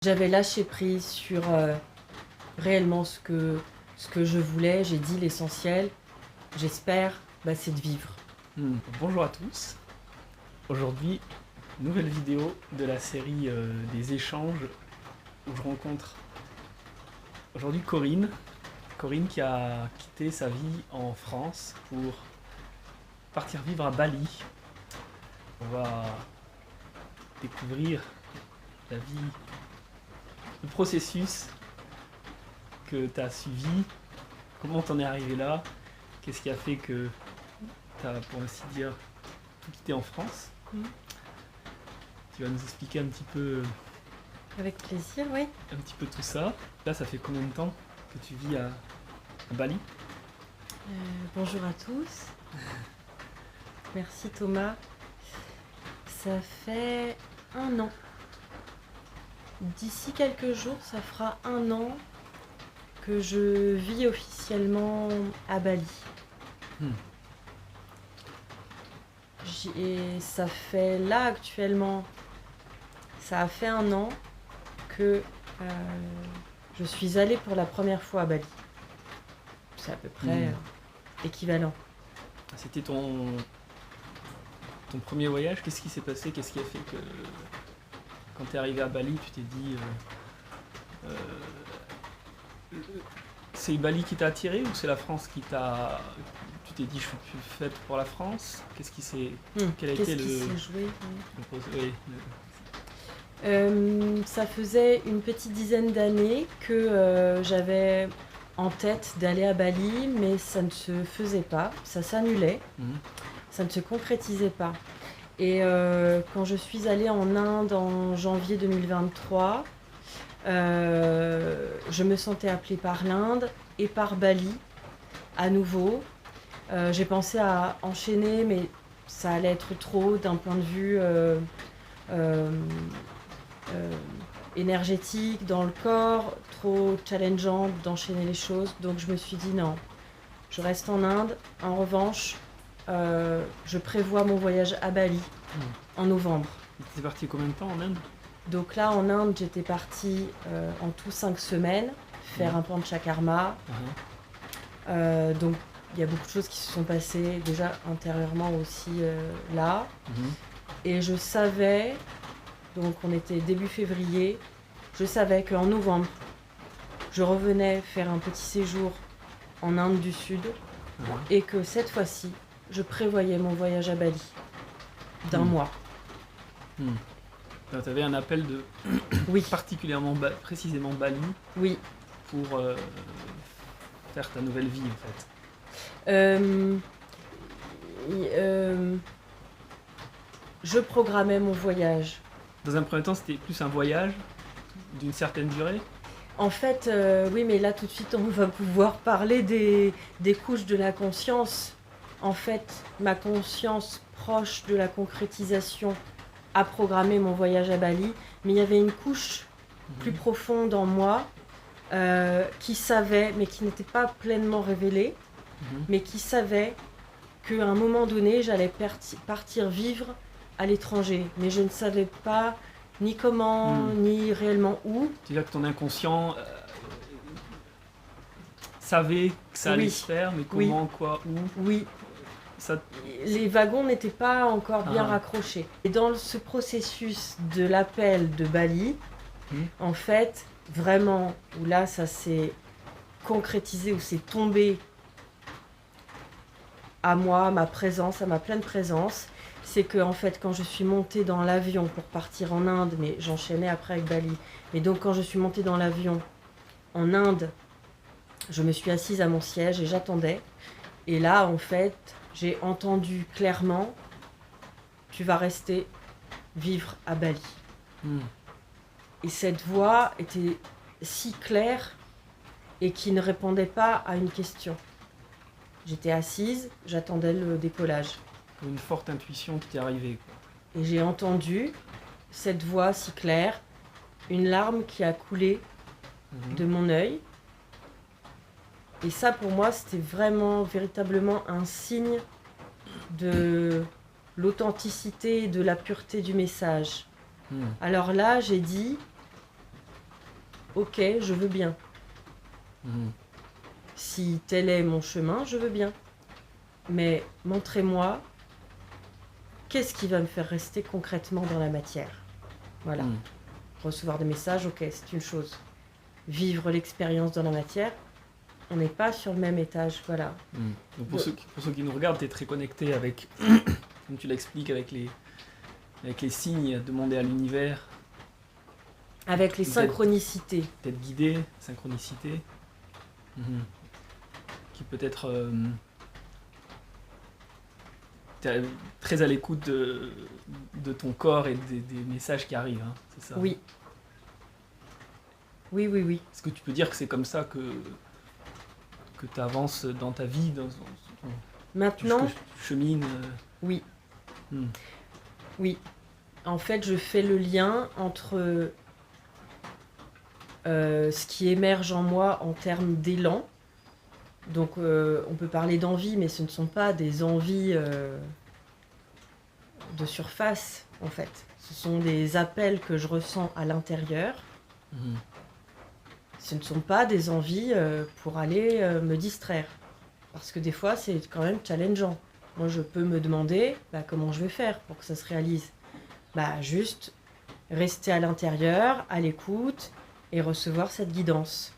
J'avais lâché prise sur réellement ce que je voulais. J'ai dit l'essentiel, j'espère, c'est de vivre. Bonjour à tous. Aujourd'hui, nouvelle vidéo de la série des échanges où je rencontre aujourd'hui Corinne. Corinne qui a quitté sa vie en France pour partir vivre à Bali. On va découvrir la vie, le processus que tu as suivi, comment t'en es arrivé là, qu'est-ce qui a fait que tu as, pour ainsi dire, tout quitté en France. Tu vas nous expliquer un petit peu Avec plaisir, oui. un petit peu tout ça. Là, ça fait combien de temps que tu vis à Bali? Bonjour à tous. Merci Thomas. Ça fait 1 an. D'ici quelques jours, ça fera 1 an que je vis officiellement à Bali. Et ça fait là actuellement, ça a fait 1 an que je suis allée pour la première fois à Bali. C'est à peu près équivalent. C'était ton premier voyage. Qu'est-ce qui s'est passé? Qu'est-ce qui a fait que quand tu es arrivé à Bali, tu t'es dit c'est Bali qui t'a attiré ou c'est la France qui t'a... Tu t'es dit je suis plus faite pour la France? Qu'est-ce qui s'est... Quel a été Qu'est-ce qui s'est joué? Ça faisait une petite dizaine d'années que j'avais en tête d'aller à Bali, mais ça ne se faisait pas, ça s'annulait, ça ne se concrétisait pas. Et quand je suis allée en Inde en janvier 2023, je me sentais appelée par l'Inde et par Bali à nouveau. J'ai pensé à enchaîner, mais ça allait être trop d'un point de vue énergétique dans le corps, trop challengeant d'enchaîner les choses. Donc je me suis dit non, je reste en Inde. En revanche, je prévois mon voyage à Bali en novembre. Tu es parti combien de temps en Inde? Donc là, en Inde, j'étais partie en tout 5 semaines, faire un panchakarma. Donc il y a beaucoup de choses qui se sont passées déjà intérieurement aussi là. Et je savais, donc on était début février, je savais qu'en novembre, je revenais faire un petit séjour en Inde du Sud et que cette fois-ci, je prévoyais mon voyage à Bali d'un mois. Tu avais un appel de Oui. particulièrement précisément Bali Oui. pour faire ta nouvelle vie en fait. Je programmais mon voyage. Dans un premier temps, c'était plus un voyage d'une certaine durée? En fait, oui, mais là tout de suite, on va pouvoir parler des couches de la conscience. En fait, ma conscience proche de la concrétisation a programmé mon voyage à Bali, mais il y avait une couche plus profonde en moi qui savait, mais qui n'était pas pleinement révélée, mais qui savait qu'à un moment donné, j'allais partir vivre à l'étranger. Mais je ne savais pas ni comment, ni réellement où. C'est-à-dire que ton inconscient savait que ça allait se faire, mais comment, quoi, où? Oui. Les wagons n'étaient pas encore bien raccrochés. Et dans ce processus de l'appel de Bali, en fait, vraiment, où là, ça s'est concrétisé, où c'est tombé à moi, à ma présence, à ma pleine présence, c'est que en fait, quand je suis montée dans l'avion pour partir en Inde, mais j'enchaînais après avec Bali, mais donc quand je suis montée dans l'avion en Inde, je me suis assise à mon siège et j'attendais. Et là, en fait, j'ai entendu clairement, tu vas rester vivre à Bali. Et cette voix était si claire et qui ne répondait pas à une question. J'étais assise, j'attendais le décollage. Une forte intuition qui t'est arrivée, quoi. Et j'ai entendu cette voix si claire, une larme qui a coulé de mon œil. Et ça, pour moi, c'était vraiment, véritablement un signe de l'authenticité et de la pureté du message. Alors là, j'ai dit, ok, je veux bien. Si tel est mon chemin, je veux bien. Mais montrez-moi qu'est-ce qui va me faire rester concrètement dans la matière. Voilà. Recevoir des messages, ok, c'est une chose. Vivre l'expérience dans la matière, on n'est pas sur le même étage, voilà. Donc pour ceux qui nous regardent, tu es très connecté avec, comme tu l'expliques, avec les signes demandés à l'univers. Avec les synchronicités. Peut-être guidé, synchronicité. Qui peut être très à l'écoute de ton corps et des messages qui arrivent, hein, c'est ça? Oui. Oui. Est-ce que tu peux dire que c'est comme ça que tu avances dans ta vie, Maintenant, que tu chemines Oui. Oui. En fait, je fais le lien entre ce qui émerge en moi en termes d'élan. Donc, on peut parler d'envie, mais ce ne sont pas des envies de surface, en fait. Ce sont des appels que je ressens à l'intérieur. Ce ne sont pas des envies pour aller me distraire. Parce que des fois, c'est quand même challengeant. Moi, je peux me demander comment je vais faire pour que ça se réalise. Juste rester à l'intérieur, à l'écoute et recevoir cette guidance.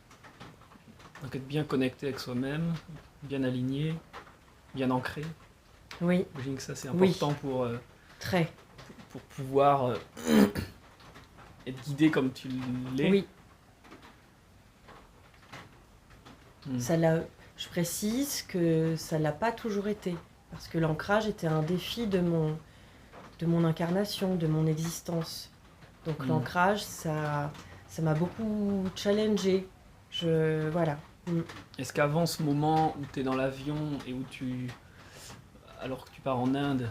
Donc être bien connecté avec soi-même, bien aligné, bien ancré. Oui. J'imagine que ça c'est important pour pouvoir être guidé comme tu l'es. Oui. Je précise que ça ne l'a pas toujours été. Parce que l'ancrage était un défi de mon incarnation, de mon existence. Donc l'ancrage, ça m'a beaucoup challengée. Voilà. Est-ce qu'avant ce moment où tu es dans l'avion et alors que tu pars en Inde,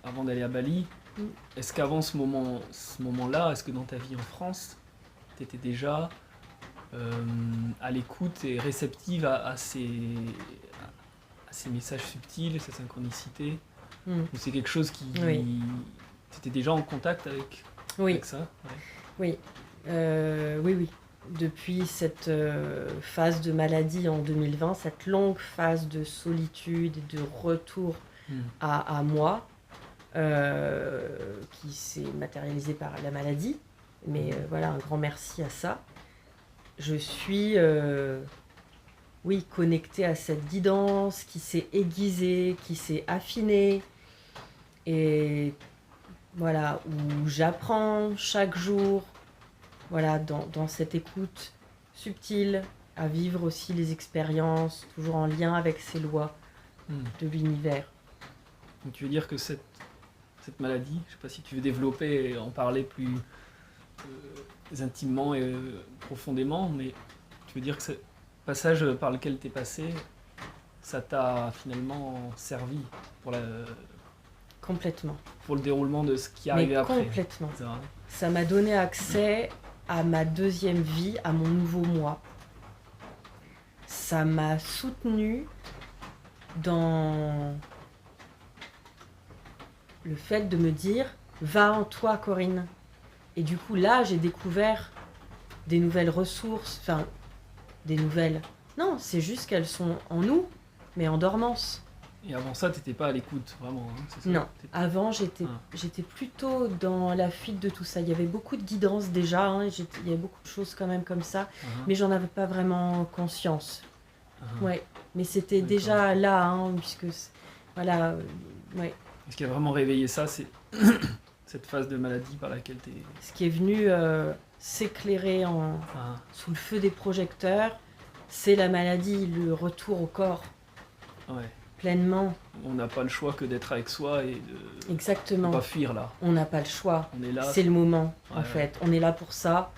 avant d'aller à Bali, est-ce qu'avant ce moment-là, est-ce que dans ta vie en France, tu étais déjà à l'écoute et réceptive à ces messages subtils, ces synchronicités? Ou c'est quelque chose qui... Oui. Tu étais déjà en contact avec ça? Oui. Oui. Depuis cette phase de maladie en 2020, cette longue phase de solitude et de retour à moi, qui s'est matérialisée par la maladie, mais voilà, un grand merci à ça. Je suis connectée à cette guidance qui s'est aiguisée, qui s'est affinée, et voilà, où j'apprends chaque jour, voilà, dans cette écoute subtile, à vivre aussi les expériences, toujours en lien avec ces lois de l'univers. Donc tu veux dire que cette maladie, je ne sais pas si tu veux développer et en parler plus intimement et profondément, mais tu veux dire que ce passage par lequel tu es passé, ça t'a finalement servi Complètement. Pour le déroulement de ce qui arrivait après. Complètement. Ça m'a donné accès à ma deuxième vie, à mon nouveau moi. Ça m'a soutenue dans le fait de me dire « Va en toi, Corinne ». Et du coup, là, j'ai découvert des nouvelles ressources. Enfin, des nouvelles... Non, c'est juste qu'elles sont en nous, mais en dormance. Et avant ça, tu n'étais pas à l'écoute, vraiment, hein, c'est ça? Non, avant, j'étais plutôt dans la fuite de tout ça. Il y avait beaucoup de guidance déjà, hein, il y avait beaucoup de choses quand même comme ça, mais j'en avais pas vraiment conscience. Ouais, mais c'était déjà là, hein, puisque... Voilà, ouais. Ce qui a vraiment réveillé ça, c'est cette phase de maladie par laquelle tu es... Ce qui est venu s'éclairer sous le feu des projecteurs, c'est la maladie, le retour au corps. Ouais. Pleinement. On n'a pas le choix que d'être avec soi et Exactement. de pas fuir là. On n'a pas le choix. On est là. C'est le moment, en fait. On est là pour ça.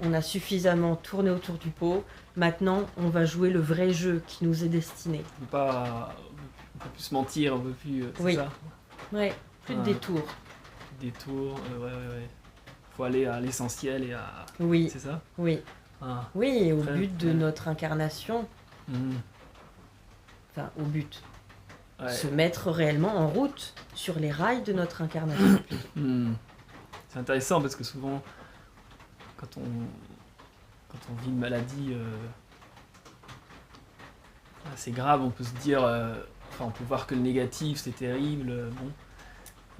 On a suffisamment tourné autour du pot. Maintenant, on va jouer le vrai jeu qui nous est destiné. On peut plus se mentir, on peut plus... c'est ça? Ouais, plus de détours. Détours, ouais. Faut aller à l'essentiel et à... Oui. C'est ça? Oui. Oui, au but de notre incarnation. Enfin, au but. Se mettre réellement en route sur les rails de notre incarnation. C'est intéressant parce que souvent, quand on vit une maladie assez grave, on peut se dire, on peut voir que le négatif c'est terrible, bon.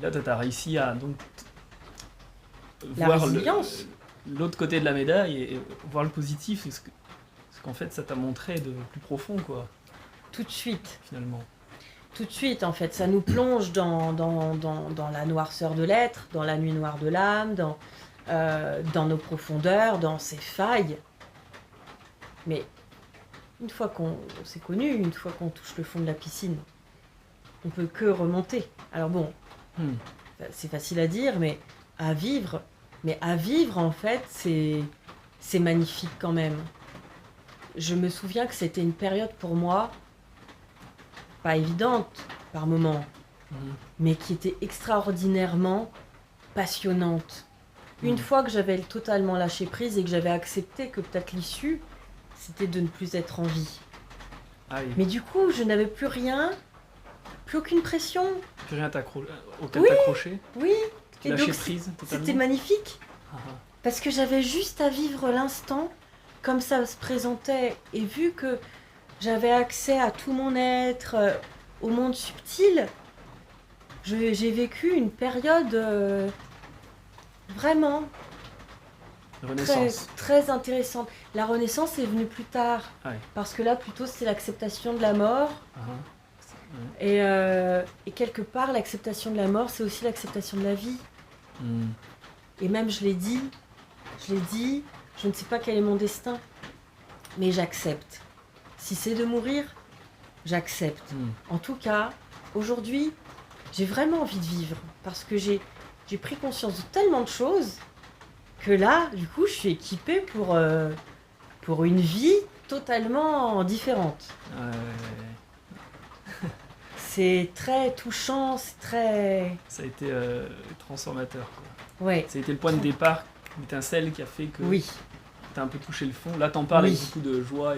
Là tu as réussi à donc La voir résilience. l'autre côté de la médaille et voir le positif, parce qu'en fait ça t'a montré de plus profond quoi, Tout de suite. finalement. Tout de suite, en fait, ça nous plonge dans la noirceur de l'être, dans la nuit noire de l'âme, dans nos profondeurs, dans ses failles. Mais une fois qu'on s'est connu, une fois qu'on touche le fond de la piscine, on peut que remonter. Alors bon, c'est facile à dire, mais à vivre, en fait, c'est magnifique quand même. Je me souviens que c'était une période pour moi pas évidente par moments, mais qui était extraordinairement passionnante. Une fois que j'avais totalement lâché prise et que j'avais accepté que peut-être l'issue, c'était de ne plus être en vie. Aïe. Mais du coup, je n'avais plus rien, plus aucune pression. Plus rien auquel t'accrocher. Oui, Tu et lâchais donc prise totalement. c'était magnifique. Ah, Parce que j'avais juste à vivre l'instant comme ça se présentait. Et vu que j'avais accès à tout mon être, au monde subtil, j'ai vécu une période vraiment Renaissance. très intéressante. La renaissance est venue plus tard. Ouais. Parce que là, plutôt, c'est l'acceptation de la mort. Et quelque part, l'acceptation de la mort, c'est aussi l'acceptation de la vie. Et même, je l'ai dit, je ne sais pas quel est mon destin, mais j'accepte. Si c'est de mourir, j'accepte. En tout cas, aujourd'hui, j'ai vraiment envie de vivre parce que j'ai pris conscience de tellement de choses que là, du coup, je suis équipée pour une vie totalement différente. C'est très touchant, c'est très... Ça a été transformateur, quoi. Ouais. Ça a été le point de départ, l'étincelle qui a fait que Oui. t'as un peu touché le fond. Là, t'en parles avec beaucoup de joie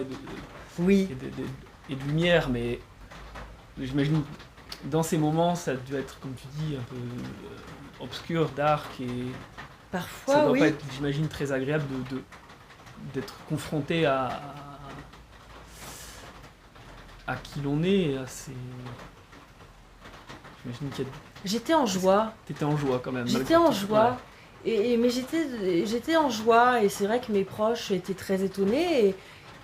Oui. et de lumière, mais j'imagine dans ces moments, ça a dû être, comme tu dis, un peu obscur, dark, et Parfois, ça doit oui. pas être, j'imagine, très agréable d'être confronté à qui l'on est, à ces... J'imagine qu'il y a... J'étais en joie. T'étais en joie quand même. J'étais en joie. Ouais. Mais j'étais en joie et c'est vrai que mes proches étaient très étonnés et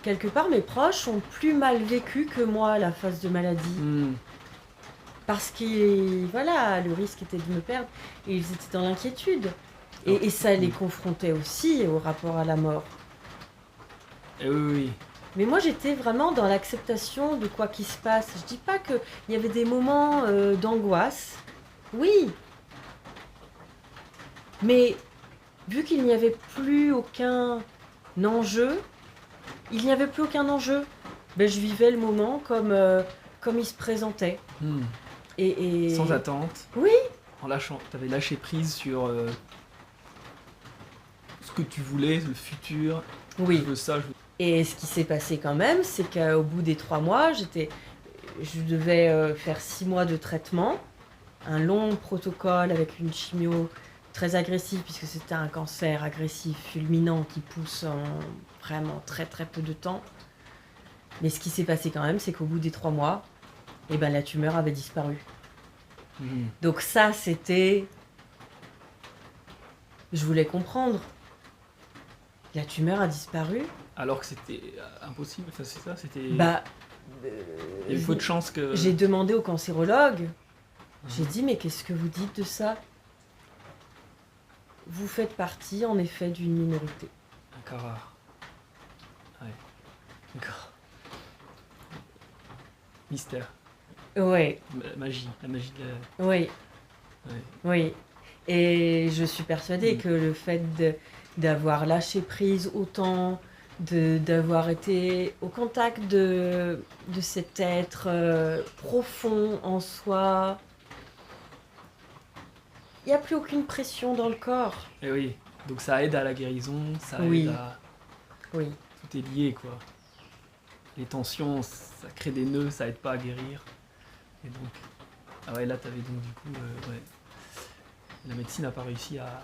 quelque part mes proches ont plus mal vécu que moi la phase de maladie. Parce que voilà, le risque était de me perdre et ils étaient dans l'inquiétude. Et ça les confrontait aussi au rapport à la mort. Et oui. Mais moi j'étais vraiment dans l'acceptation de quoi qu'il se passe. Je dis pas qu'il y avait des moments d'angoisse. Oui. Mais vu qu'il n'y avait plus aucun enjeu, ben, je vivais le moment comme il se présentait. Et... Sans attente. Oui. T'avais lâché prise sur ce que tu voulais, le futur. Oui. Je veux ça, Et ce qui s'est passé quand même, c'est qu'au bout des 3 mois, je devais faire 6 mois de traitement, un long protocole avec une chimio très agressive, puisque c'était un cancer agressif, fulminant, qui pousse en vraiment très très peu de temps. Mais ce qui s'est passé quand même, c'est qu'au bout des 3 mois, eh ben, la tumeur avait disparu. Donc ça, c'était... Je voulais comprendre. La tumeur a disparu. Alors que c'était impossible, enfin c'est ça, c'était... Il y avait peu de chances que... J'ai demandé au cancérologue, j'ai dit, mais qu'est-ce que vous dites de ça? Vous faites partie, en effet, d'une minorité. Un cas rare. Ouais. D'accord. Mystère. Ouais. Magie. La magie de la... Oui. Ouais. Oui. Et je suis persuadée que le fait d'avoir lâché prise autant, d'avoir été au contact de cet être profond en soi, il n'y a plus aucune pression dans le corps. Et oui, donc ça aide à la guérison, ça Oui. aide à... Oui. Tout est lié, quoi. Les tensions, ça crée des nœuds, ça aide pas à guérir. Et donc... Ah ouais, là, t'avais donc du coup... ouais. La médecine n'a pas réussi à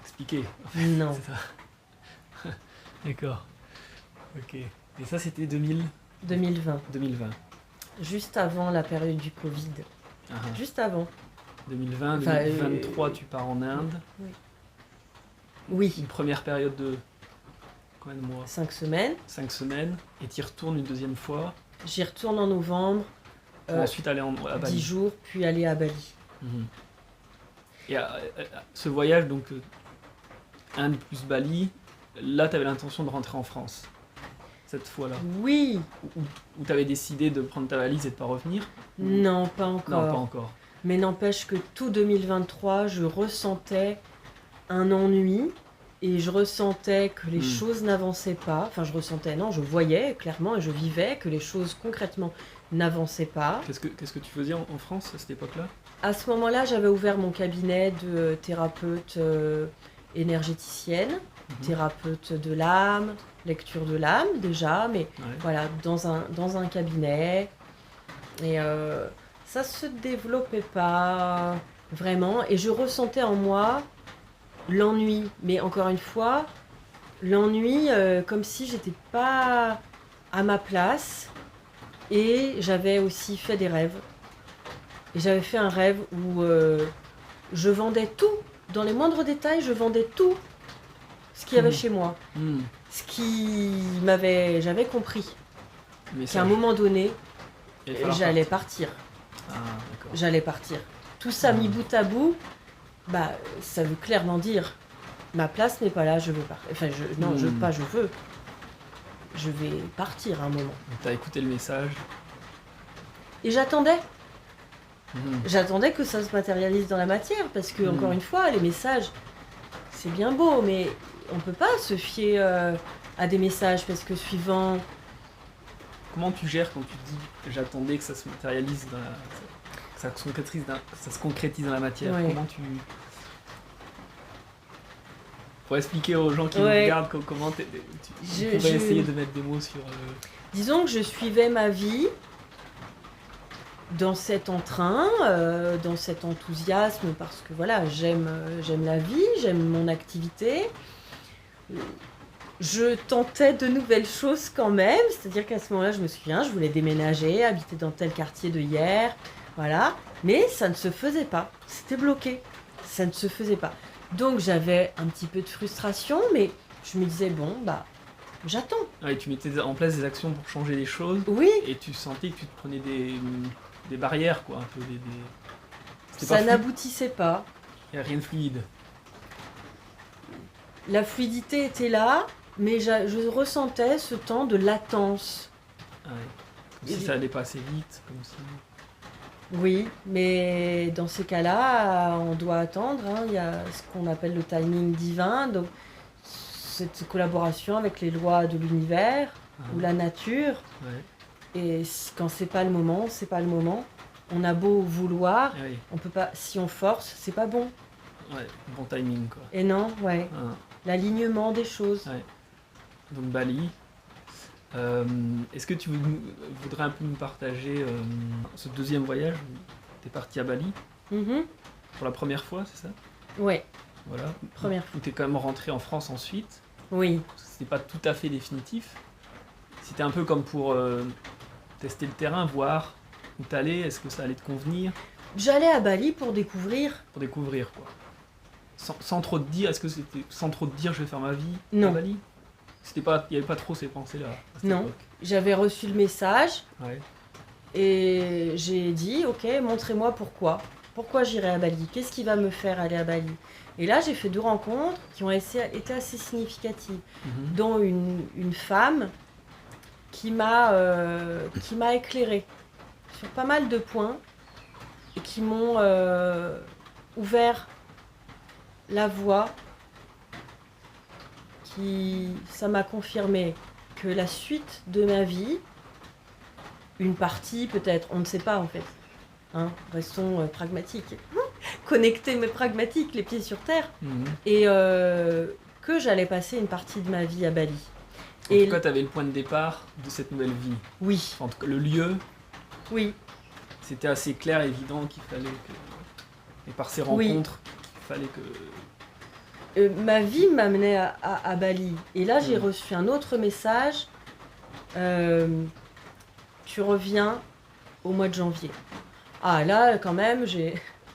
expliquer. En fait. Non. C'est ça. D'accord. Ok. Et ça, c'était 2020, 2020. juste avant la période du Covid. Ah, Juste avant. 2020, Enfin, 2023, tu pars en Inde. Oui, Une première période de combien de mois? 5 semaines. 5 semaines. Et tu y retournes une deuxième fois J'y retourne en novembre, pour ensuite aller à 10 Bali. jours, puis aller à Bali. Mhm. Et ce voyage, donc Inde plus Bali, là, tu avais l'intention de rentrer en France. Cette fois-là. Oui, Ou tu avais décidé de prendre ta valise et de pas revenir? non, pas encore. Non, pas encore. Mais n'empêche que tout 2023, je ressentais un ennui et je ressentais que les choses n'avançaient pas. Enfin, je ressentais, non, je voyais clairement et je vivais que les choses concrètement n'avançaient pas. Qu'est-ce que tu faisais en France à cette époque-là? À ce moment-là, j'avais ouvert mon cabinet de thérapeute énergéticienne, thérapeute de l'âme, lecture de l'âme déjà, mais Ouais. voilà, dans un cabinet. Et ça se développait pas vraiment. Et je ressentais en moi l'ennui. Mais encore une fois, l'ennui comme si j'étais pas à ma place. Et j'avais aussi fait des rêves. Et j'avais fait un rêve où je vendais tout. Dans les moindres détails, je vendais tout ce qu'il y avait chez moi. Hmm. Ce qui j'avais compris Mais qu'à un moment donné, il va falloir j'allais partir. Ah, d'accord. J'allais partir. Tout ça mis bout à bout, bah, ça veut clairement dire ma place n'est pas là, je veux pas. Enfin, non, je veux. Je vais partir à un moment. T'as écouté le message. Et j'attendais. Mhm. J'attendais que ça se matérialise dans la matière, parce que, Mhm. encore une fois, les messages, c'est bien beau, mais on peut pas se fier à des messages, parce que suivant... Comment tu gères quand tu te dis j'attendais que ça se matérialise que ça se concrétise dans la matière? Ouais. Comment tu... Pour expliquer aux gens qui nous Ouais. regardent comment tu pourrais essayer de mettre des mots sur... Disons que je suivais ma vie dans cet entrain, dans cet enthousiasme, parce que voilà, j'aime la vie, j'aime mon activité. Je tentais de nouvelles choses quand même, c'est-à-dire qu'à ce moment-là, je me souviens, je voulais déménager, habiter dans tel quartier de hier, voilà, mais ça ne se faisait pas, c'était bloqué, ça ne se faisait pas. Donc j'avais un petit peu de frustration, mais je me disais, bon, bah, j'attends. Ouais, tu mettais en place des actions pour changer les choses, Oui, et tu sentais que tu te prenais des barrières, quoi, un peu C'était ça pas fluide. n'aboutissait pas. Il n'y a rien de fluide. La fluidité était là, mais je ressentais ce temps de latence. Ouais. Comme si ça allait pas assez vite, comme si... Oui, mais dans ces cas-là, on doit attendre. Hein. Il y a ce qu'on appelle le timing divin, donc cette collaboration avec les lois de l'univers ou la nature. Ouais. Et quand c'est pas le moment, c'est pas le moment. On a beau vouloir, Ouais. on peut pas. Si on force, c'est pas bon. Ouais, bon timing, quoi. Et non, ouais. Ah. L'alignement des choses. Ouais. Donc Bali. Est-ce que tu voudrais un peu nous partager ce deuxième voyage où tu es parti à Bali Mhm. pour la première fois, c'est ça? Ouais, Voilà. première Où tu es quand même rentré en France ensuite. oui. C'était pas tout à fait définitif. C'était un peu comme pour tester le terrain, voir où t'allais, est-ce que ça allait te convenir, J'allais à Bali pour découvrir. pour découvrir quoi. Sans trop te dire, est-ce que c'était sans trop te dire je vais faire ma vie Non. à Bali? C'était pas, il y avait pas trop ces pensées là. Non. J'avais reçu le message. Ouais. Et j'ai dit, ok, montrez-moi pourquoi. Pourquoi j'irai à Bali? Qu'est-ce qui va me faire aller à Bali? Et là, j'ai fait 2 rencontres qui ont été assez significatives, Mhm. dont une femme qui m'a éclairée sur pas mal de points et qui m'ont ouvert la voie. Ça m'a confirmé que la suite de ma vie, une partie peut-être, on ne sait pas en fait. Hein, restons pragmatiques. Connectés mais pragmatiques, les pieds sur terre. Mhm. Et que j'allais passer une partie de ma vie à Bali. En Et tout cas, tu avais le point de départ de cette nouvelle vie. oui, En tout cas, le lieu, oui, c'était assez clair, évident qu'il fallait que... Et par ces Oui. rencontres, qu'il fallait que... ma vie m'amenait à Bali. Et là, j'ai Mhm. reçu un autre message tu reviens au mois de janvier. Ah là, quand même, je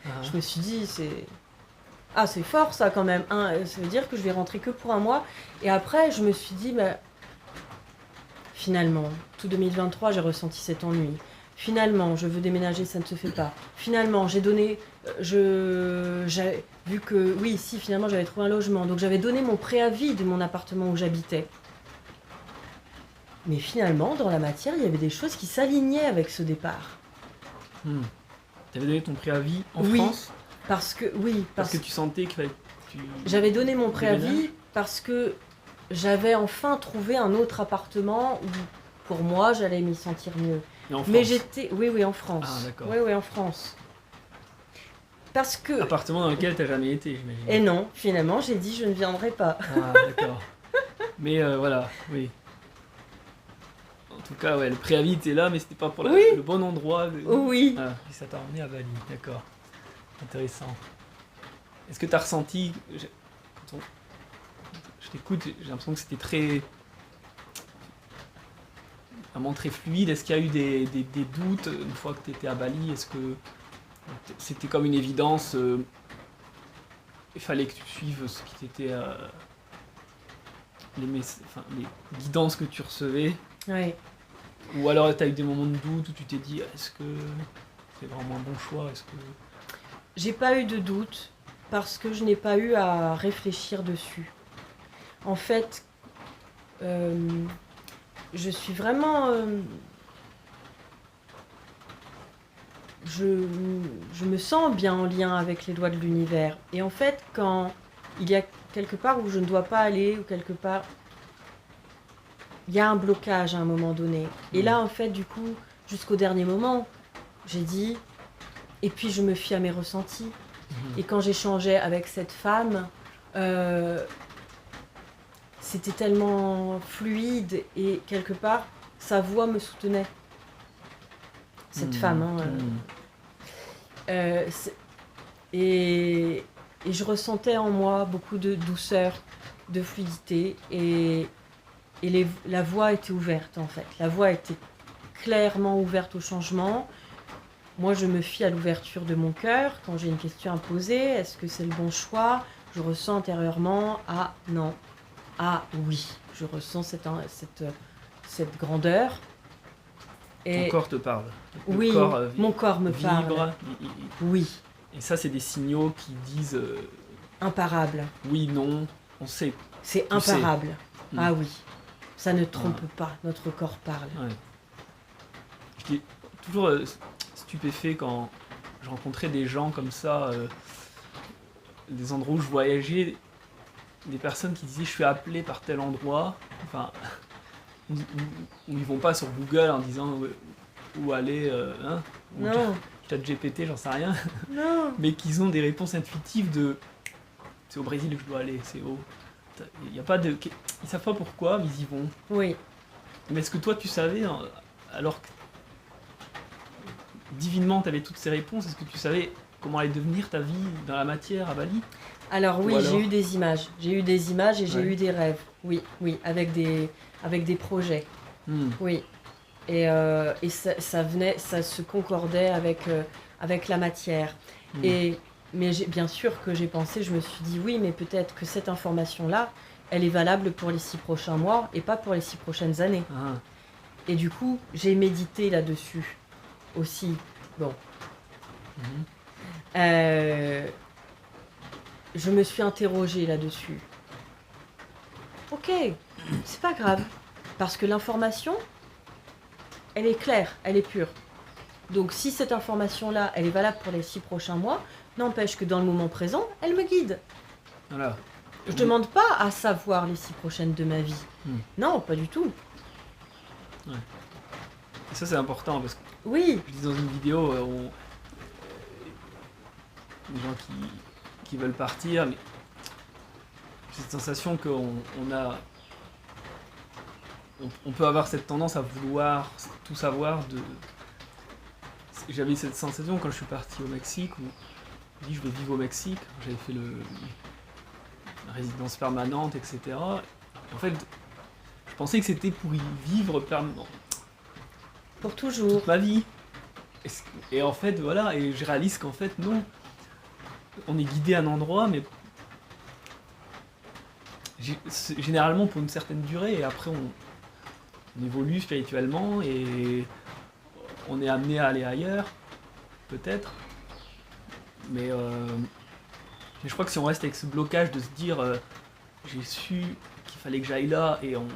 Ah. me suis dit, c'est fort ça quand même. Ça veut dire que je vais rentrer que pour un mois. Et après, je me suis dit, bah, finalement, tout 2023, j'ai ressenti cet ennui. Finalement, je veux déménager, ça ne se fait pas. Finalement, j'ai donné... j'avais vu que... Oui, si, finalement, j'avais trouvé un logement. Donc, j'avais donné mon préavis de mon appartement où j'habitais. Mais finalement, dans la matière, il y avait des choses qui s'alignaient avec ce départ. Tu avais donné ton préavis en Oui. France Parce que... Oui, parce que tu sentais que tu... J'avais donné mon préavis déménages parce que j'avais enfin trouvé un autre appartement où, pour moi, j'allais m'y sentir mieux. Et en France. Mais j'étais... Oui, en France. Ah, d'accord. Oui, en France. Parce que... Appartement dans lequel t'as jamais été, j'imagine. Et non, finalement, j'ai dit je ne viendrai pas. Ah, d'accord. Mais voilà, oui. En tout cas, ouais, le préavis était là, mais c'était pas pour Oui. le bon endroit. Oui. Ah, et ça t'a emmené à Bali, d'accord. Intéressant. Est-ce que t'as ressenti... Quand je t'écoute, j'ai l'impression que c'était très... Vraiment très fluide. Est-ce qu'il y a eu des doutes une fois que t'étais à Bali? Est-ce que c'était comme une évidence il fallait que tu suives ce qui t'était... les guidances que tu recevais? Oui. Ou alors tu as eu des moments de doute où tu t'es dit est-ce que c'est vraiment un bon choix? Est-ce que... J'ai pas eu de doute parce que je n'ai pas eu à réfléchir dessus. En fait, je suis vraiment... je me sens bien en lien avec les lois de l'univers. Et en fait, quand il y a quelque part où je ne dois pas aller, ou quelque part... Il y a un blocage à un moment donné. Et là, en fait, du coup, jusqu'au dernier moment, j'ai dit... Et puis, je me fie à mes ressentis. Et quand j'échangeais avec cette femme, c'était tellement fluide et quelque part, sa voix me soutenait. Cette femme. Et je ressentais en moi beaucoup de douceur, de fluidité. Et la voie était ouverte, en fait. La voie était clairement ouverte au changement. Moi, je me fie à l'ouverture de mon cœur quand j'ai une question à poser. Est-ce que c'est le bon choix? Je ressens intérieurement, ah non, ah oui. Je ressens cette grandeur. Et ton corps te parle. Oui, mon corps me parle. Oui. Et ça, c'est des signaux qui disent... imparable. Oui, non, on sait. C'est imparable. Ah oui. Ça ne trompe pas, notre corps parle. Ouais. J'étais toujours stupéfait quand je rencontrais des gens comme ça, des endroits où je voyageais, des personnes qui disaient je suis appelé par tel endroit, enfin, où ils vont pas sur Google en disant où aller, non. ChatGPT, j'en sais rien, non. mais qu'ils ont des réponses intuitives de c'est au Brésil que je dois aller, c'est au... Il y a pas de... Ils savent pas pourquoi, mais ils y vont. Oui. Mais est-ce que toi tu savais, alors que divinement tu avais toutes ces réponses, est-ce que tu savais comment allait devenir ta vie dans la matière à Bali? Alors oui, j'ai eu des images. J'ai eu des images et j'ai eu des rêves. Oui, avec des projets. Oui. Et ça se concordait avec la matière. Mais bien sûr que j'ai pensé, je me suis dit oui, mais peut-être que cette information-là, elle est valable pour les 6 prochains mois et pas pour les 6 prochaines années. Et du coup, j'ai médité là-dessus aussi. Bon. Je me suis interrogée là-dessus. Ok, c'est pas grave. Parce que l'information, elle est claire, elle est pure. Donc si cette information-là, elle est valable pour les 6 prochains mois, n'empêche que dans le moment présent, elle me guide. Voilà. Je ne demande pas à savoir les 6 prochaines de ma vie. Non, pas du tout. Ouais. Et ça c'est important parce que oui. Je dis dans une vidéo des gens qui veulent partir, mais j'ai cette sensation qu'on peut avoir cette tendance à vouloir tout savoir. J'avais cette sensation quand je suis parti au Mexique où je dis je vais vivre au Mexique, j'avais fait la résidence permanente, etc. En fait, Je pensais que c'était pour y vivre Pour toujours. toute ma vie. Et en fait, voilà, et je réalise qu'en fait, non. On est guidé à un endroit, mais c'est généralement pour une certaine durée, et après on évolue spirituellement, et on est amené à aller ailleurs, peut-être. Mais je crois que si on reste avec ce blocage de se dire j'ai su qu'il fallait que j'aille là, et on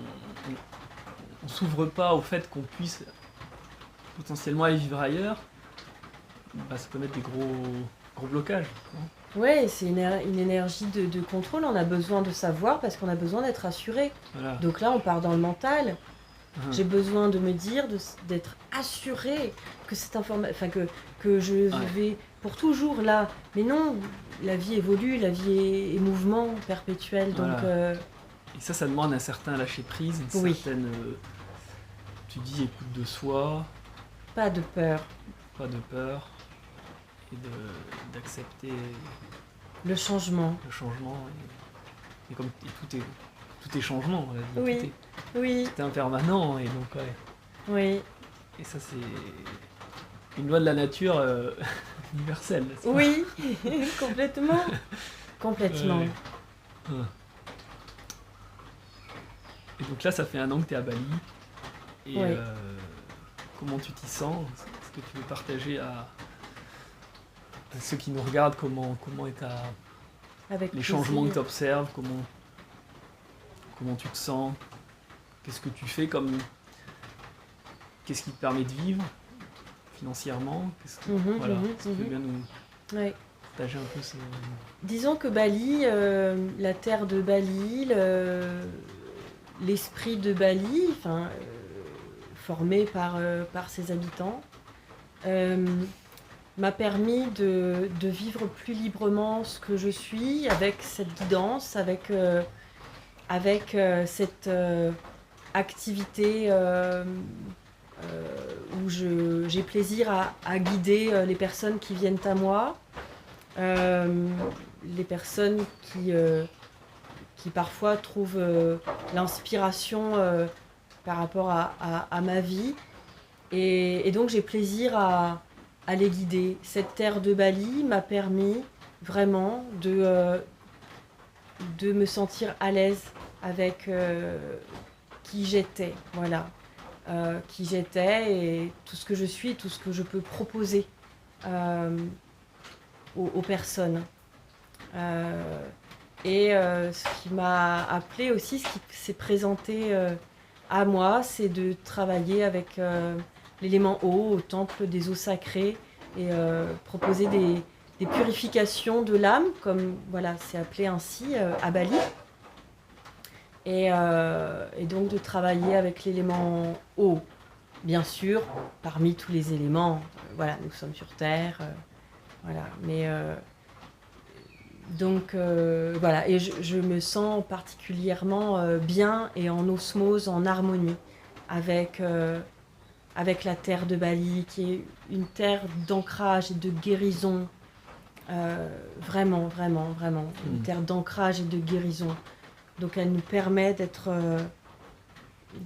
s'ouvre pas au fait qu'on puisse potentiellement aller vivre ailleurs, bah, ça peut mettre des gros blocages. Ouais, c'est une énergie de contrôle. On a besoin de savoir parce qu'on a besoin d'être assuré. Voilà. Donc là, on part dans le mental. Uhum. J'ai besoin de me dire, d'être assuré que cette information, que je vais pour toujours là. Mais non, la vie évolue, la vie est mouvement perpétuel. Donc, Voilà. Et ça demande un certain lâcher prise, une Oui. certaine. Tu dis écoute de soi, pas de peur. pas de peur, et d'accepter Le changement. le changement. Et comme et tout est changement, la vie, Oui. Oui, tout est impermanent, et donc ouais. oui, Et ça c'est une loi de la nature universelle. n'est-ce pas oui, complètement. Complètement. Ouais. Ah. Et donc là, ça fait 1 an que tu es à Bali. Et Ouais. comment tu t'y sens? Est-ce que tu veux partager à ceux qui nous regardent comment est Avec les plaisir. changements que tu observes, comment tu te sens, qu'est-ce que tu fais qu'est-ce qui te permet de vivre financièrement, voilà, si tu veux bien nous Ouais. partager un peu ce... Disons que Bali, la terre de Bali, l'esprit de Bali, formé par ses habitants, m'a permis de vivre plus librement ce que je suis, avec cette guidance, avec cette activité où j'ai plaisir à guider les personnes qui viennent à moi, les personnes qui parfois trouvent l'inspiration par rapport à ma vie. Et donc j'ai plaisir à les guider. Cette terre de Bali m'a permis vraiment de me sentir à l'aise avec qui j'étais, voilà. Qui j'étais et tout ce que je suis, tout ce que je peux proposer aux personnes. Ce qui m'a appelé aussi, ce qui s'est présenté à moi, c'est de travailler avec l'élément eau au temple des eaux sacrées et proposer des purifications de l'âme, comme voilà, c'est appelé ainsi à Bali. Et donc de travailler avec l'élément eau, bien sûr, parmi tous les éléments. Voilà, nous sommes sur Terre, voilà. Mais donc voilà, et je me sens particulièrement bien et en osmose, en harmonie avec la terre de Bali, qui est une terre d'ancrage et de guérison. Vraiment, vraiment, vraiment, une terre d'ancrage et de guérison. Donc elle nous permet d'être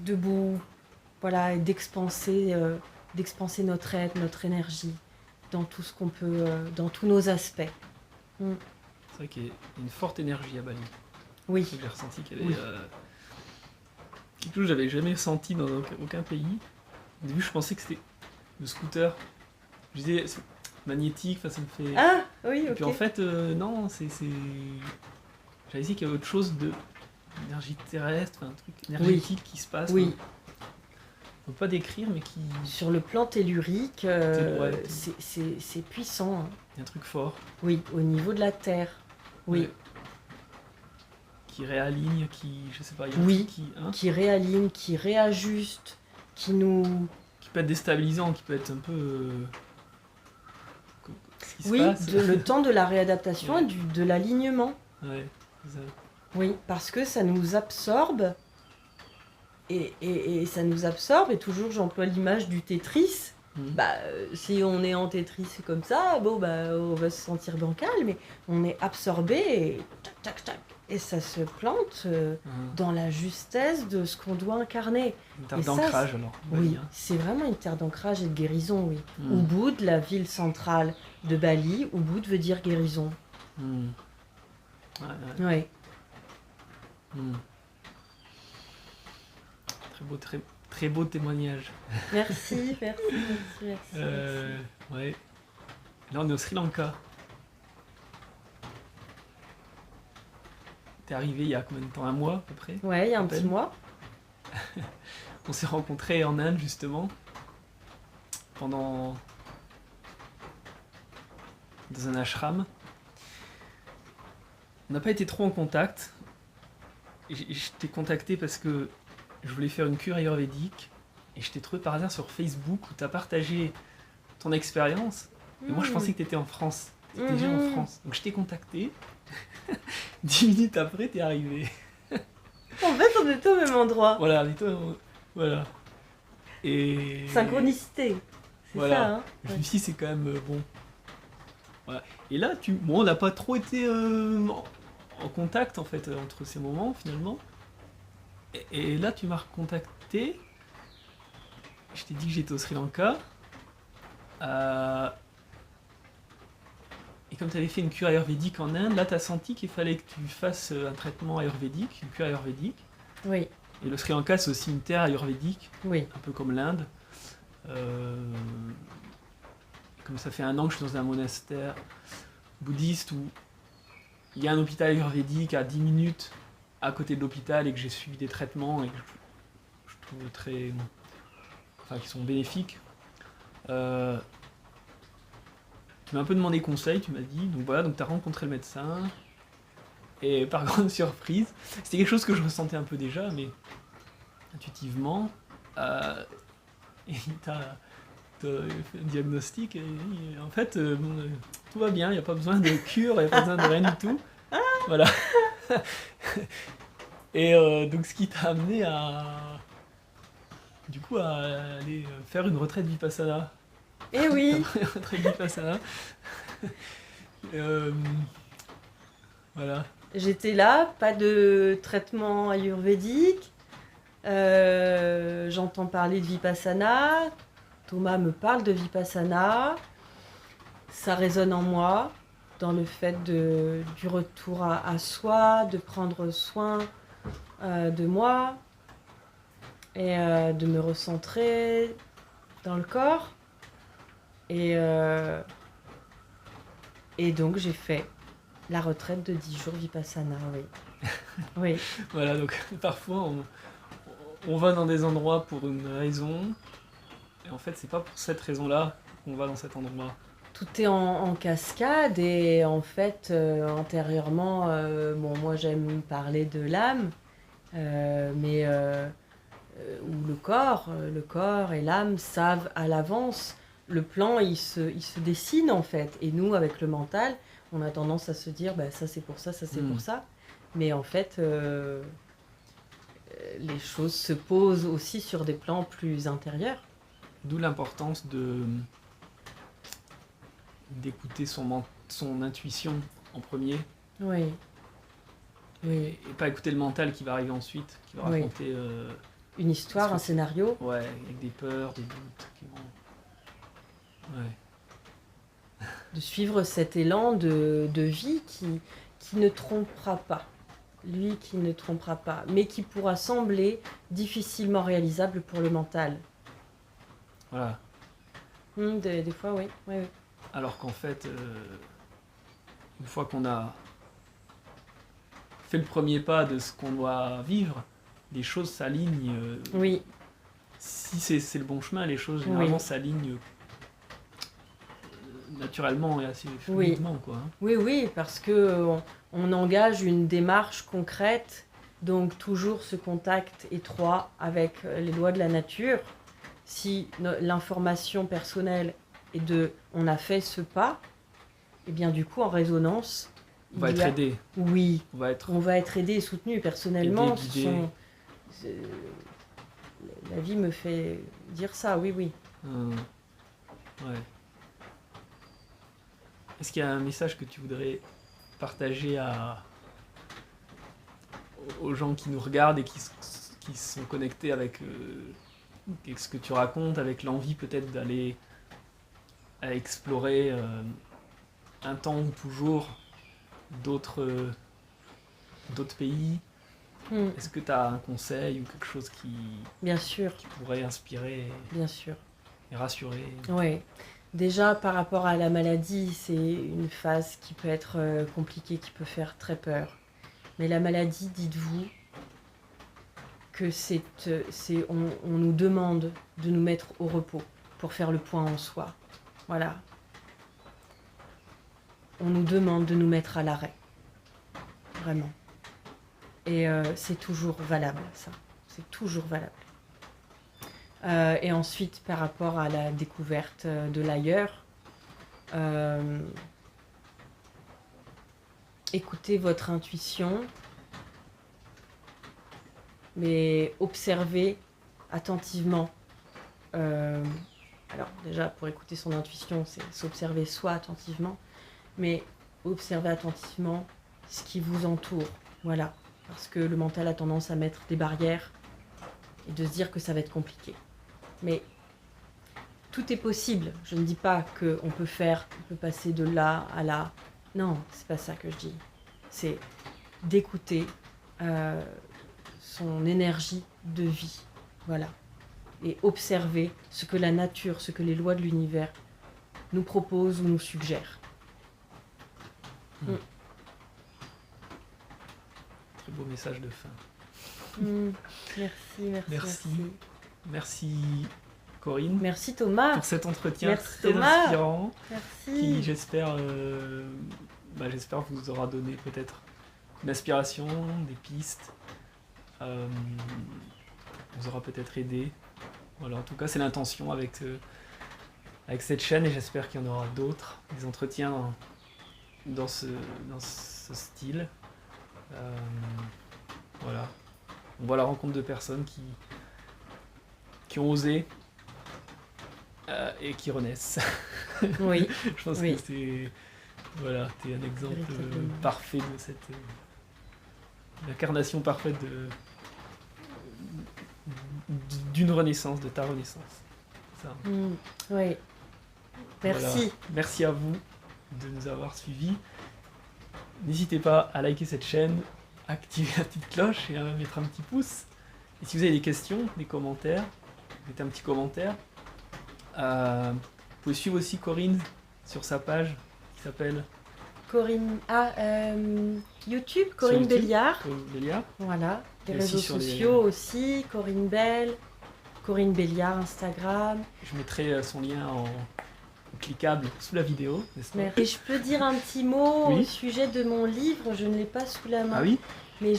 debout, voilà, et d'expanser notre être, notre énergie dans tout ce qu'on peut, dans tous nos aspects. C'est vrai qu'il y a une forte énergie à Bali. Oui. J'ai ressenti qu'il y avait quelque chose que j'avais jamais senti dans aucun pays. Au début, je pensais que c'était le scooter. Je disais c'est magnétique, ça me fait. Ah oui, ok. Et puis en fait, non, c'est. J'avais dit qu'il y avait autre chose d'énergie terrestre, un truc énergétique qui se passe. Oui. On peut pas décrire, mais qui. Sur le plan tellurique, c'est puissant. Hein. Il y a un truc fort. Oui, au niveau de la Terre. Oui. Ouais. Qui réaligne, je sais pas, il y a oui, un truc qui réaligne, qui réajuste, qui nous... Qui peut être déstabilisant, qui peut être un peu... ce qui se oui, passe. le temps de la réadaptation et de l'alignement. Ouais, c'est ça. Oui, parce que ça nous absorbe, et ça nous absorbe, et toujours j'emploie l'image du Tetris. Bah, si on est en Tetris comme ça, bon, bah, on va se sentir bancal, mais on est absorbé, et tac, tac, tac. et ça se plante dans la justesse de ce qu'on doit incarner. Une terre Et ça, d'ancrage alors. on va Oui, dire. c'est vraiment une terre d'ancrage et de guérison, oui. Mm. Ubud, la ville centrale de Bali, Ubud veut dire guérison. Mm. Ouais, ouais. Oui. Mm. Très beau témoignage. Merci. Ouais. Là, on est au Sri Lanka. T'es arrivé il y a combien de temps? Un mois à peu près? Ouais, il y a un à peine. petit mois. On s'est rencontrés en Inde justement pendant dans un ashram. On n'a pas été trop en contact. Je t'ai contacté parce que je voulais faire une cure ayurvédique et je t'ai trouvé par hasard sur Facebook où tu as partagé ton expérience. Et moi je pensais que tu étais en France. Tu étais déjà en France. Donc je t'ai contacté. 10 minutes après, t'es arrivé. En fait, on était au même endroit. Voilà, dis-toi, voilà. Et Synchronicité. C'est voilà. ça, hein. Je me suis dit, c'est quand même bon. Voilà. Et là, bon, on n'a pas trop été en contact en fait entre ces moments finalement. Et là, tu m'as recontacté. Je t'ai dit que j'étais au Sri Lanka. Et comme tu avais fait une cure ayurvédique en Inde, là, tu as senti qu'il fallait que tu fasses un traitement ayurvédique, une cure ayurvédique. Oui, Et le Sri Lanka, c'est aussi une terre ayurvédique, oui. un peu comme l'Inde. Comme ça fait 1 an que je suis dans un monastère bouddhiste où il y a un hôpital ayurvédique à 10 minutes à côté de l'hôpital et que j'ai suivi des traitements et que je trouve très... Enfin, qui sont bénéfiques. Tu m'as un peu demandé conseil, tu m'as dit. Donc voilà, donc tu as rencontré le médecin. Et par grande surprise, c'était quelque chose que je ressentais un peu déjà, mais intuitivement. Et t'as fait un diagnostic et en fait, tout va bien, il n'y a pas besoin de cure, il n'y a pas besoin de rien du tout. Voilà. Et donc ce qui t'a amené à... Du coup, à aller faire une retraite Vipassana. Eh oui. Une retraite Vipassana. Voilà. J'étais là, pas de traitement ayurvédique. J'entends parler de Vipassana. Thomas me parle de Vipassana. Ça résonne en moi dans le fait du retour à soi, de prendre soin de moi et de me recentrer dans le corps. Et donc j'ai fait la retraite de 10 jours Vipassana, oui. Oui. Voilà, donc parfois on va dans des endroits pour une raison, et en fait c'est pas pour cette raison-là qu'on va dans cet endroit. Tout est en cascade et en fait antérieurement, bon moi j'aime parler de l'âme, mais où le corps et l'âme savent à l'avance. Le plan il se dessine en fait, et nous avec le mental on a tendance à se dire bah, ça c'est pour ça, ça c'est pour ça, mais en fait les choses se posent aussi sur des plans plus intérieurs. D'où l'importance d'écouter son intuition en premier. Oui. Oui. Et pas écouter le mental qui va arriver ensuite, qui va raconter... une histoire, un scénario. Ouais, avec des peurs, des doutes qui vont... Ouais. De suivre cet élan de vie qui ne trompera pas. Lui qui ne trompera pas, mais qui pourra sembler difficilement réalisable pour le mental. Voilà. Des fois, oui. Alors qu'en fait, une fois qu'on a fait le premier pas de ce qu'on doit vivre, les choses s'alignent. Oui. Si c'est le bon chemin, les choses généralement s'alignent naturellement et assez fluidement, quoi. Oui, parce que on engage une démarche concrète, donc toujours ce contact étroit avec les lois de la nature. Si l'information personnelle est on a fait ce pas, et bien du coup en résonance, on va être aidé. Oui, on va être aidé et soutenu personnellement. Aidé, la vie me fait dire ça, oui. Ouais. Est-ce qu'il y a un message que tu voudrais partager à aux gens qui nous regardent et qui sont connectés avec ce que tu racontes, avec l'envie peut-être d'aller à explorer un temps ou toujours d'autres pays. Est-ce que tu as un conseil ou quelque chose Bien sûr. qui pourrait inspirer Bien sûr. et rassurer? Oui. Déjà, par rapport à la maladie, c'est une phase qui peut être compliquée, qui peut faire très peur. Mais la maladie, dites-vous que on nous demande de nous mettre au repos pour faire le point en soi. Voilà. On nous demande de nous mettre à l'arrêt. Vraiment. Et c'est toujours valable, ça. C'est toujours valable. Et ensuite, par rapport à la découverte de l'ailleurs, écoutez votre intuition, mais observez attentivement. Alors déjà, pour écouter son intuition, c'est s'observer soi attentivement, mais observez attentivement ce qui vous entoure. Voilà. Parce que le mental a tendance à mettre des barrières et de se dire que ça va être compliqué. Mais tout est possible. Je ne dis pas qu'on peut passer de là à là. Non, c'est pas ça que je dis. C'est d'écouter son énergie de vie. Voilà. Et observer ce que la nature, ce que les lois de l'univers nous proposent ou nous suggèrent. Très beau message de fin. Merci Corinne. Merci Thomas. Pour cet entretien Merci très Thomas. inspirant. Merci. Qui j'espère vous aura donné peut-être une inspiration, des pistes. Vous aura peut-être aidé. Voilà, en tout cas c'est l'intention avec cette chaîne et j'espère qu'il y en aura d'autres. Des entretiens dans ce style. Voilà. On voit la rencontre de personnes qui ont osé et qui renaissent. Oui. Je pense que c'est... Voilà, t'es un exemple parfait de cette... l'incarnation parfaite d'une renaissance, de ta renaissance. Ça. Oui. Merci. Voilà. Merci à vous de nous avoir suivis. N'hésitez pas à liker cette chaîne, activer la petite cloche et à mettre un petit pouce. Et si vous avez des questions, des commentaires, mettez un petit commentaire. Vous pouvez suivre aussi Corinne sur sa page qui s'appelle Corinne YouTube, Corinne Belliard. Corinne Belliard. Voilà. Les réseaux sociaux aussi, Corinne Bell, Corinne Belliard, Instagram. Je mettrai son lien en cliquable sous la vidéo, n'est-ce pas? Et je peux dire un petit mot au sujet de mon livre, je ne l'ai pas sous la main. Ah oui? Mais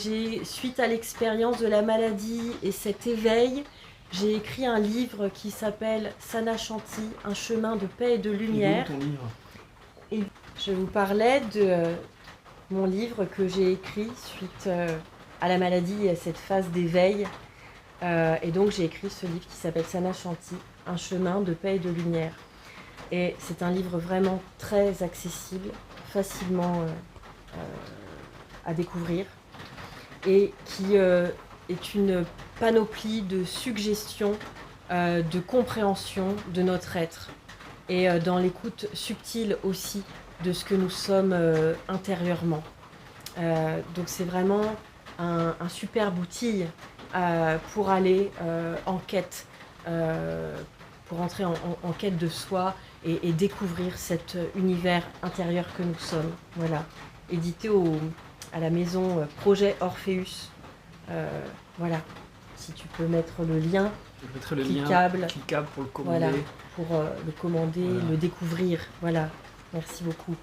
suite à l'expérience de la maladie et cet éveil, j'ai écrit un livre qui s'appelle Sana Shanti, un chemin de paix et de lumière. Et ton livre? Et je vous parlais de mon livre que j'ai écrit suite à la maladie et à cette phase d'éveil. Et donc j'ai écrit ce livre qui s'appelle Sana Shanti, un chemin de paix et de lumière. Et c'est un livre vraiment très accessible, facilement à découvrir, et qui est une panoplie de suggestions, de compréhension de notre être, et dans l'écoute subtile aussi de ce que nous sommes intérieurement. Donc c'est vraiment un superbe outil pour aller en quête, pour entrer en quête de soi et découvrir cet univers intérieur que nous sommes. Voilà, édité à la maison Projet Orpheus. Voilà, si tu peux mettre le lien. Je mettrai le cliquable, lien cliquable pour le commander. Voilà, pour le commander, voilà. Le découvrir. Voilà, merci beaucoup.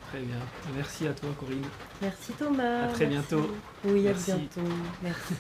Très bien. Merci à toi Corinne. Merci Thomas. À très bientôt. Oui, merci. À bientôt. Merci.